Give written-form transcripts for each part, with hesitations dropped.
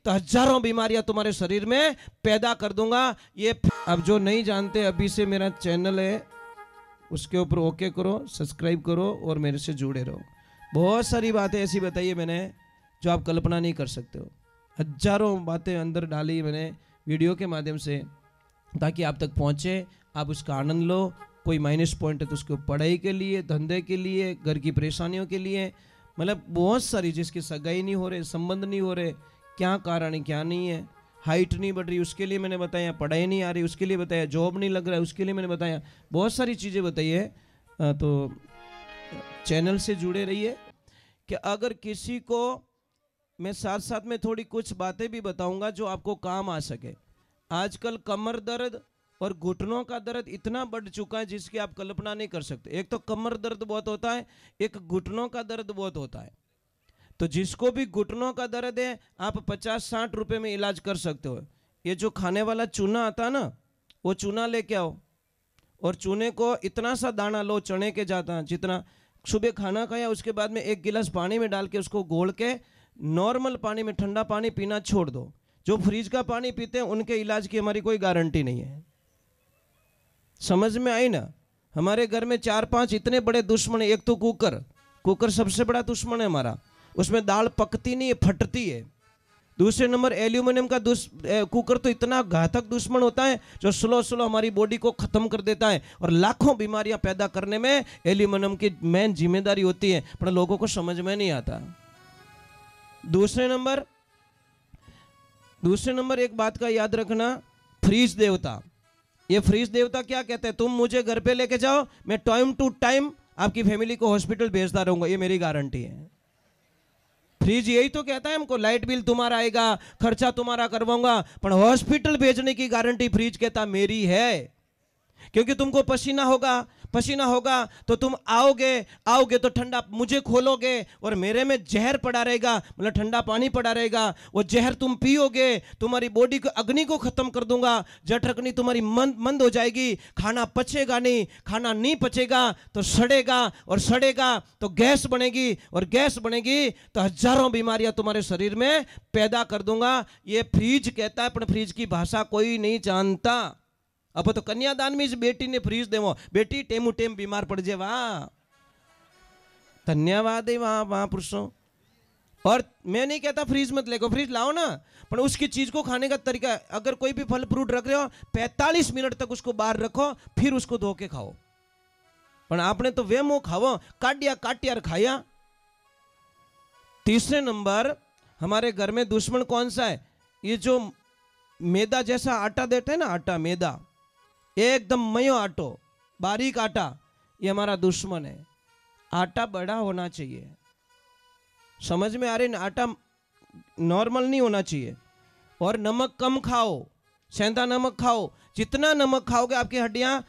तो हजारों बीमारियां तुम्हारे शरीर में पैदा कर दूंगा। ये अब जो नहीं जानते, अभी से मेरा चैनल है उसके ऊपर ओके करो, सब्सक्राइब करो और मेरे से जुड़े रहो। बहुत सारी बातें ऐसी बताई है मैंने जो आप कल्पना नहीं कर सकते हो। हजारों बातें अंदर डाली मैंने वीडियो के माध्यम से, ताकि आप तक पहुंचे, आप उसका आनंद लो। कोई माइनस पॉइंट है तो उसको पढ़ाई के लिए, धंधे के लिए, घर की परेशानियों के लिए, मतलब बहुत सारी, जिसकी सगाई नहीं हो रहे, संबंध नहीं हो रहे, क्या कारण है क्या नहीं है, हाइट नहीं बढ़ रही उसके लिए मैंने बताया, पढ़ाई नहीं आ रही उसके लिए बताया, जॉब नहीं लग रहा है उसके लिए मैंने बताया, बहुत सारी चीज़ें बताई है। तो चैनल से जुड़े रहिए कि अगर किसी को मैं साथ साथ में थोड़ी कुछ बातें भी बताऊंगा जो आपको काम आ सके। आजकल कमर दर्द और घुटनों का दर्द इतना बढ़ चुका है जिसकी आप कल्पना नहीं कर सकते। एक तो कमर दर्द बहुत होता है, एक घुटनों का दर्द बहुत होता है। तो जिसको भी घुटनों का दर्द है आप 50-60 रुपए में इलाज कर सकते हो। ये जो खाने वाला चूना आता है ना, वो चूना लेके आओ और चूने को इतना सा दाना लो, चने के जाता जितना, सुबह खाना खाया उसके बाद में 1 गिलास पानी में डाल के उसको घोल के नॉर्मल पानी में ठंडा पानी पीना छोड़ दो। जो फ्रिज का पानी पीते हैं उनके इलाज की हमारी कोई गारंटी नहीं है। समझ में आई ना? हमारे घर में 4-5 इतने बड़े दुश्मन है। एक तो कुकर सबसे बड़ा दुश्मन है हमारा, उसमें दाल पकती नहीं है, फटती है। दूसरे नंबर एल्यूमिनियम का कुकर तो इतना घातक दुश्मन होता है जो स्लो हमारी बॉडी को खत्म कर देता है और लाखों बीमारियां पैदा करने में एल्यूमिनियम की मेन जिम्मेदारी होती है, पर लोगों को समझ में नहीं आता। दूसरे नंबर एक बात का याद रखना, फ्रीज देवता। ये फ्रीज देवता क्या कहते हैं, तुम मुझे घर पे लेके जाओ, मैं टाइम टू टाइम आपकी फैमिली को हॉस्पिटल भेजता रहूंगा, ये मेरी गारंटी है। फ्रीज यही तो कहता है हमको, लाइट बिल तुम्हारा आएगा, खर्चा तुम्हारा करवाऊंगा, पर हॉस्पिटल भेजने की गारंटी फ्रीज कहता मेरी है। क्योंकि तुमको पसीना होगा तो तुम आओगे तो ठंडा मुझे खोलोगे और मेरे में जहर पड़ा रहेगा, मतलब ठंडा पानी पड़ा रहेगा, वो जहर तुम पियोगे, तुम्हारी बॉडी को अग्नि को खत्म कर दूंगा, जठरग्नि तुम्हारी मंद हो जाएगी, खाना पचेगा नहीं, खाना नहीं पचेगा तो सड़ेगा तो गैस बनेगी, और गैस बनेगी तो हजारों बीमारियां तुम्हारे शरीर में पैदा कर दूंगा। ये फ्रीज कहता है, पर फ्रीज की भाषा कोई नहीं जानता। अब तो कन्यादान में इस बेटी ने फ्रीज देवो, बेटी टेमू टेम बीमार पड़ जाए, वाह धन्यवाद है वहां पुरुषों। और मैं नहीं कहता फ्रीज मत लेको, फ्रीज लाओ ना, पर उसकी चीज को खाने का तरीका, अगर कोई भी फल फ्रूट रख रहे हो 45 मिनट तक उसको बाहर रखो, फिर उसको धो के खाओ। पर आपने तो वे मुंह खाओ, काटिया खाया। तीसरे नंबर हमारे घर में दुश्मन कौन सा है, ये जो मैदा जैसा आटा देते हैं ना, आटा मैदा, एकदम मयो आटो, बारीक आटा, ये हमारा दुश्मन है। आटा बड़ा होना चाहिए, समझ में आ रही ना, आटा नॉर्मल नहीं होना चाहिए। और नमक कम खाओ, सेंधा नमक खाओ, जितना नमक खाओगे आपकी हड्डियां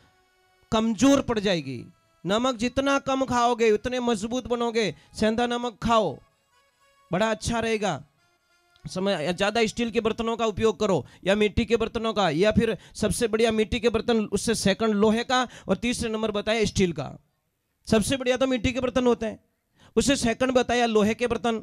कमजोर पड़ जाएगी। नमक जितना कम खाओगे उतने मजबूत बनोगे। सेंधा नमक खाओ, बड़ा अच्छा रहेगा। समय ज़्यादा स्टील के बर्तनों का उपयोग करो या मिट्टी के बर्तनों का, या फिर सबसे बढ़िया मिट्टी के बर्तन, उससे सेकंड लोहे का, और तीसरे नंबर बताया स्टील का। सबसे बढ़िया तो मिट्टी के बर्तन होते हैं, उससे सेकंड बताया लोहे के बर्तन।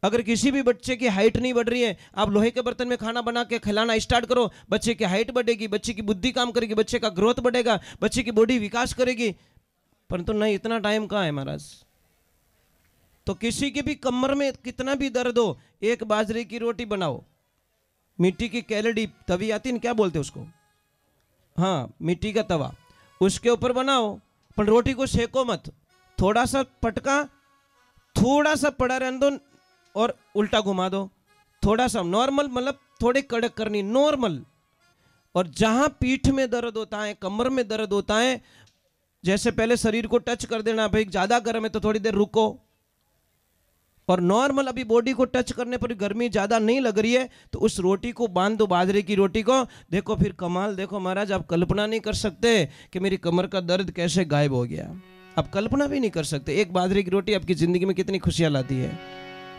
अगर किसी भी बच्चे की हाइट नहीं बढ़ रही है, आप लोहे के बर्तन में खाना बना के खिलाना स्टार्ट करो, बच्चे की हाइट बढ़ेगी, बच्चे की बुद्धि काम करेगी, बच्चे का ग्रोथ बढ़ेगा, बच्चे की बॉडी विकास करेगी। परंतु नहीं, इतना टाइम कहाँ है महाराज। तो किसी के भी कमर में कितना भी दर्द हो, एक बाजरे की रोटी बनाओ, मिट्टी की कैलड़ी तवी आती है, क्या बोलते हैं उसको, हाँ मिट्टी का तवा, उसके ऊपर बनाओ, पर रोटी को सेको मत, थोड़ा सा पटका, थोड़ा सा पड़ा रहने दो और उल्टा घुमा दो, थोड़ा सा नॉर्मल, मतलब थोड़ी कड़क करनी नॉर्मल। और जहां पीठ में दर्द होता है, कमर में दर्द होता है, जैसे पहले शरीर को टच कर देना, भाई ज्यादा गर्म है तो थोड़ी देर रुको, और नॉर्मल अभी बॉडी को टच करने पर गर्मी ज़्यादा नहीं लग रही है तो उस रोटी को बांध दो, बाजरे की रोटी को। देखो फिर कमाल, देखो महाराज आप कल्पना नहीं कर सकते कि मेरी कमर का दर्द कैसे गायब हो गया। आप कल्पना भी नहीं कर सकते, एक बाजरे की रोटी आपकी ज़िंदगी में कितनी खुशियाँ लाती है।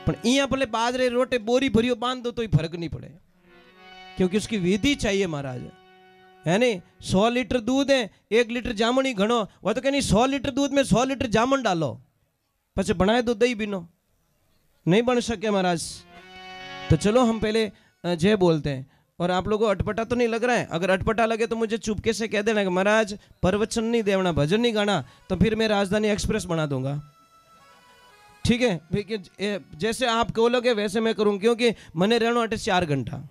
पर यहाँ भले बाजरे रोटे बोरी भरियो बांध दो तो ही फर्क नहीं पड़े, क्योंकि उसकी विधि चाहिए महाराज, है नहीं। 100 लीटर दूध है, 1 लीटर जामुन ही घणो, वह तो कहनी 100 लीटर दूध में 100 लीटर जामुन डालो, પછી बनाए दो दही बीनो, नहीं बन सके महाराज। तो चलो हम पहले जय बोलते हैं। और आप लोगों को अटपटा तो नहीं लग रहा है? अगर अटपटा लगे तो मुझे चुपके से कह देना कि महाराज प्रवचन नहीं देवना, भजन नहीं गाना, तो फिर मैं राजधानी एक्सप्रेस बना दूंगा, ठीक है? जैसे आप बोलोगे वैसे मैं करूँ, क्योंकि मने रहना अटे 4 घंटा,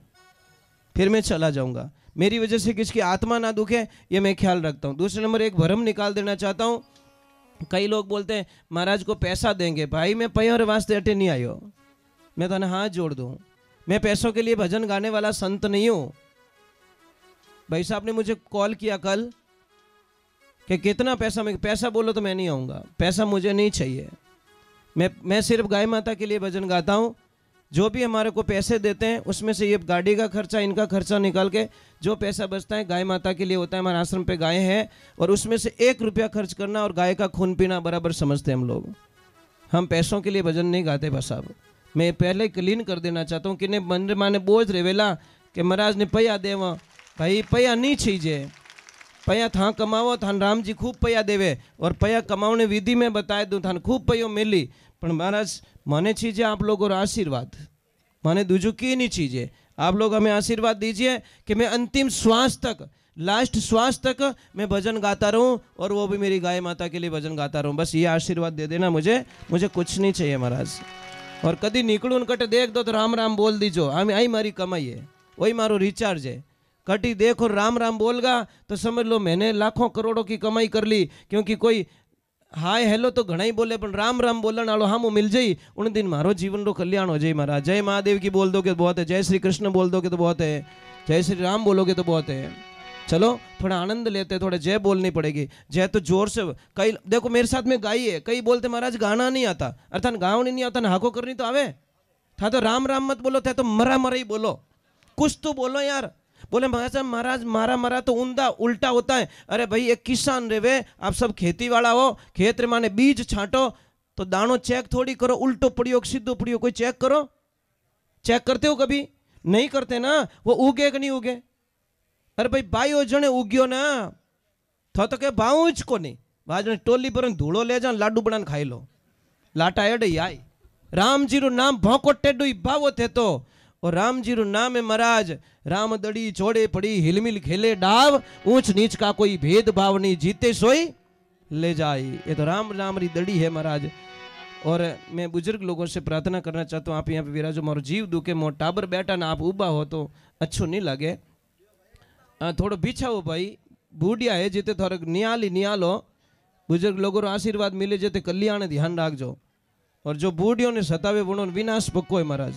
फिर मैं चला जाऊंगा। मेरी वजह से किसकी आत्मा ना दुखे, ये मैं ख्याल रखता हूँ। दूसरे नंबर एक भ्रम निकाल देना चाहता हूँ। कई लोग बोलते हैं महाराज को पैसा देंगे। भाई मैं पैर वास्ते अटे नहीं आयो, मैं तो हाथ जोड़ दूँ, मैं पैसों के लिए भजन गाने वाला संत नहीं हूँ। भाई साहब ने मुझे कॉल किया कल कि कितना पैसा, मैं पैसा बोलो तो मैं नहीं आऊँगा, पैसा मुझे नहीं चाहिए। मैं सिर्फ गाय माता के लिए भजन गाता हूँ। जो भी हमारे को पैसे देते हैं उसमें से ये गाड़ी का खर्चा, इनका खर्चा निकाल के जो पैसा बचता है गाय माता के लिए होता है। हमारे आश्रम पे गाय है और उसमें से 1 रुपया खर्च करना और गाय का खून पीना बराबर समझते हैं हम लोग। हम पैसों के लिए भजन नहीं गाते। बस साहब मैं पहले क्लीन कर देना चाहता हूँ कि ने मन माने बोझ रेवेला कि महाराज ने पया देवा। भाई पया नहीं छीजे, पया था कमावो, थान राम जी खूब पया देवे और पया कमावने विधि में बताए दूँ, थान खूब पयो मिली। पर महाराज माने चीज़ें आप लोगों को आशीर्वाद, माने दूजू की नहीं चीज़ें। आप लोग हमें आशीर्वाद दीजिए कि मैं अंतिम श्वास तक, लास्ट श्वास तक मैं भजन गाता रहूं और वो भी मेरी गाय माता के लिए भजन गाता रहूं। बस ये आशीर्वाद दे देना मुझे कुछ नहीं चाहिए महाराज। और कभी निकलू कटे देख दो तो राम राम बोल दीजो, हमें आई मारी कमाई है, वही मारो रिचार्ज है। कटी देखो राम राम बोलगा तो समझ लो मैंने लाखों करोड़ों की कमाई कर ली। क्योंकि कोई हाय हेलो तो घना ही बोले, पर राम राम बोलने वालों हम मिल जाई, उन दिन मारो जीवन रो कल्याण हो जाए महाराज। जय महादेव की बोल दोगे तो बहुत है, जय श्री कृष्ण बोल दोगे तो बहुत है, जय श्री राम बोलोगे तो बहुत है। चलो थोड़ा आनंद लेते, थोड़ा जय बोलनी पड़ेगी। जय तो जोर से, कई देखो मेरे साथ में गाई है, कई बोलते महाराज गाना नहीं आता, अर्थात गाँव नहीं आता, हाको करनी तो आवे था, तो राम राम मत बोलो, था तो मरा मरा ही बोलो, कुछ तो बोलो यार। बोले महाराज मारा मारा तो ऊंधा उल्टा होता है। अरे भाई एक किसान रेवे, आप सब खेती वाला हो, खेत रे माने बीज छांटो तो दानो चेक थोड़ी करो, उल्टो पड़ियो सीधो पड़ियो, कोई चेक करो? चेक करते हो कभी? नहीं करते ना। वो उगे कि नहीं उगे? अरे भाई बायो जने उग्यो ना तो के भाऊज को नहीं, बाज टोली पर धूड़ो ले जा, लाडू बनाने खाई लो, लाटा एड आई। राम जी रो नाम भौको टेडो भावो थे तो, और राम जी रो नाम है महाराज, राम दड़ी छोड़े पड़ी हिलमिल खेले डाव, ऊंच नीच का कोई भेद भाव नहीं, जीते सोई ले जाए। ये तो राम नाम री दड़ी है महाराज। और मैं बुजुर्ग लोगों से प्रार्थना करना चाहता हूँ, आप यहाँ पे विराजो, मारो जीव दुखे, मोर टाबर बैठा ना आप उबा हो तो अच्छो नहीं लगे। थोड़ो बिछाओ भाई, बूढ़िया है जिते थोड़े नियालो, बुजुर्ग लोगों आशीर्वाद मिले जिते कल्याण ध्यान रखजो। और जो बूढ़ियों ने सतावे वो विनाश पक्को है महाराज।